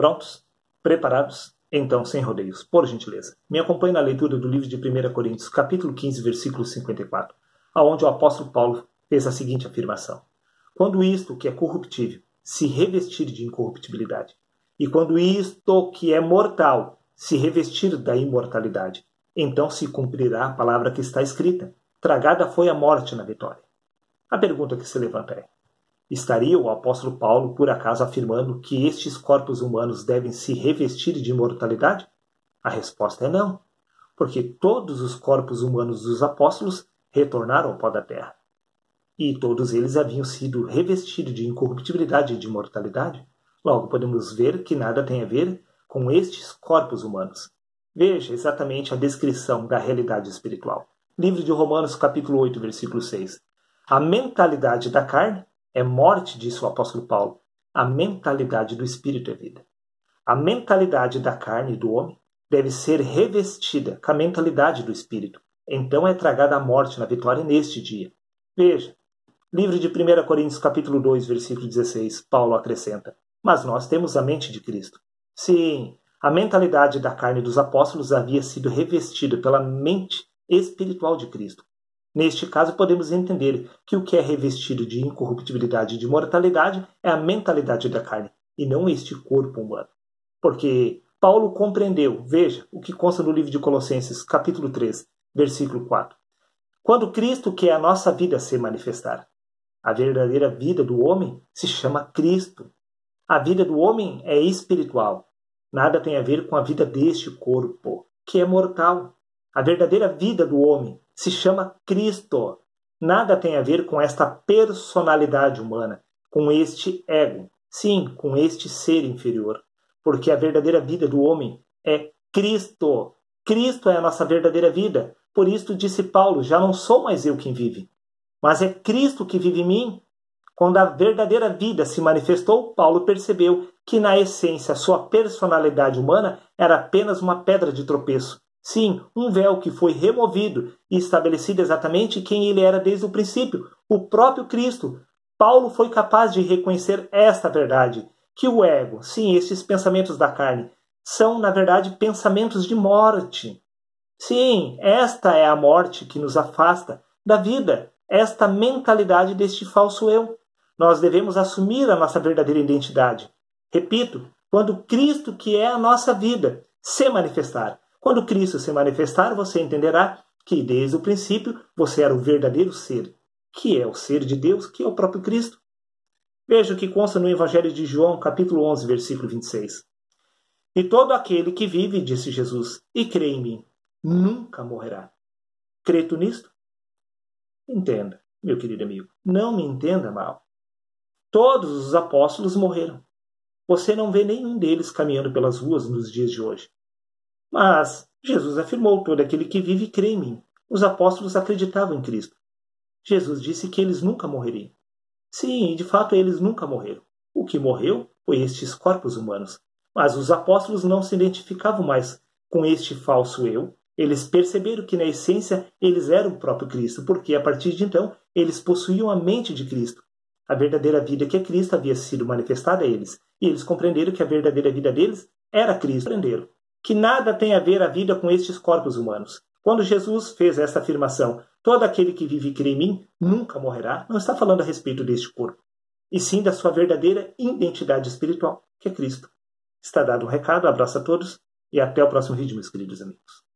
Prontos? Preparados? Então, sem rodeios, por gentileza, me acompanhe na leitura do livro de 1 Coríntios, capítulo 15, versículo 54, aonde o apóstolo Paulo fez a seguinte afirmação: quando isto que é corruptível se revestir de incorruptibilidade, e quando isto que é mortal se revestir da imortalidade, então se cumprirá a palavra que está escrita: tragada foi a morte na vitória. A pergunta que se levanta é: estaria o apóstolo Paulo, por acaso, afirmando que estes corpos humanos devem se revestir de imortalidade? A resposta é não, porque todos os corpos humanos dos apóstolos retornaram ao pó da terra. E todos eles haviam sido revestidos de incorruptibilidade e de imortalidade. Logo, podemos ver que nada tem a ver com estes corpos humanos. Veja exatamente a descrição da realidade espiritual. Livro de Romanos, capítulo 8, versículo 6. A mentalidade da carne é morte, disse o apóstolo Paulo. A mentalidade do espírito é vida. A mentalidade da carne e do homem deve ser revestida com a mentalidade do espírito. Então é tragada a morte na vitória neste dia. Veja, livro de 1 Coríntios, capítulo 2, versículo 16, Paulo acrescenta: mas nós temos a mente de Cristo. Sim, a mentalidade da carne dos apóstolos havia sido revestida pela mente espiritual de Cristo. Neste caso, podemos entender que o que é revestido de incorruptibilidade e de mortalidade é a mentalidade da carne, e não este corpo humano. Porque Paulo compreendeu, veja, o que consta no livro de Colossenses, capítulo 3, versículo 4. Quando Cristo, que é a nossa vida, se manifestar. A verdadeira vida do homem se chama Cristo. A vida do homem é espiritual. Nada tem a ver com a vida deste corpo, que é mortal. A verdadeira vida do homem se chama Cristo. Nada tem a ver com esta personalidade humana, com este ego. Sim, com este ser inferior. Porque a verdadeira vida do homem é Cristo. Cristo é a nossa verdadeira vida. Por isso disse Paulo: já não sou mais eu quem vive, mas é Cristo que vive em mim. Quando a verdadeira vida se manifestou, Paulo percebeu que, na essência, sua personalidade humana era apenas uma pedra de tropeço. Sim, um véu que foi removido e estabelecido exatamente quem ele era desde o princípio, o próprio Cristo. Paulo foi capaz de reconhecer esta verdade, que o ego, sim, estes pensamentos da carne, são, na verdade, pensamentos de morte. Sim, esta é a morte que nos afasta da vida, esta mentalidade deste falso eu. Nós devemos assumir a nossa verdadeira identidade. Repito, quando Cristo, que é a nossa vida, se manifestar. Quando Cristo se manifestar, você entenderá que desde o princípio você era o verdadeiro ser, que é o ser de Deus, que é o próprio Cristo. Veja o que consta no Evangelho de João, capítulo 11, versículo 26. E todo aquele que vive, disse Jesus, e crê em mim, nunca morrerá. Crê tu nisto? Entenda, meu querido amigo, não me entenda mal. Todos os apóstolos morreram. Você não vê nenhum deles caminhando pelas ruas nos dias de hoje. Mas Jesus afirmou: todo aquele que vive crê em mim. Os apóstolos acreditavam em Cristo. Jesus disse que eles nunca morreriam. Sim, de fato eles nunca morreram. O que morreu foi estes corpos humanos. Mas os apóstolos não se identificavam mais com este falso eu. Eles perceberam que na essência eles eram o próprio Cristo, porque a partir de então eles possuíam a mente de Cristo. A verdadeira vida que é Cristo havia sido manifestada a eles. E eles compreenderam que a verdadeira vida deles era Cristo. Compreenderam que nada tem a ver a vida com estes corpos humanos. Quando Jesus fez esta afirmação: todo aquele que vive e crê em mim nunca morrerá, não está falando a respeito deste corpo, e sim da sua verdadeira identidade espiritual, que é Cristo. Está dado o recado, abraço a todos e até o próximo vídeo, meus queridos amigos.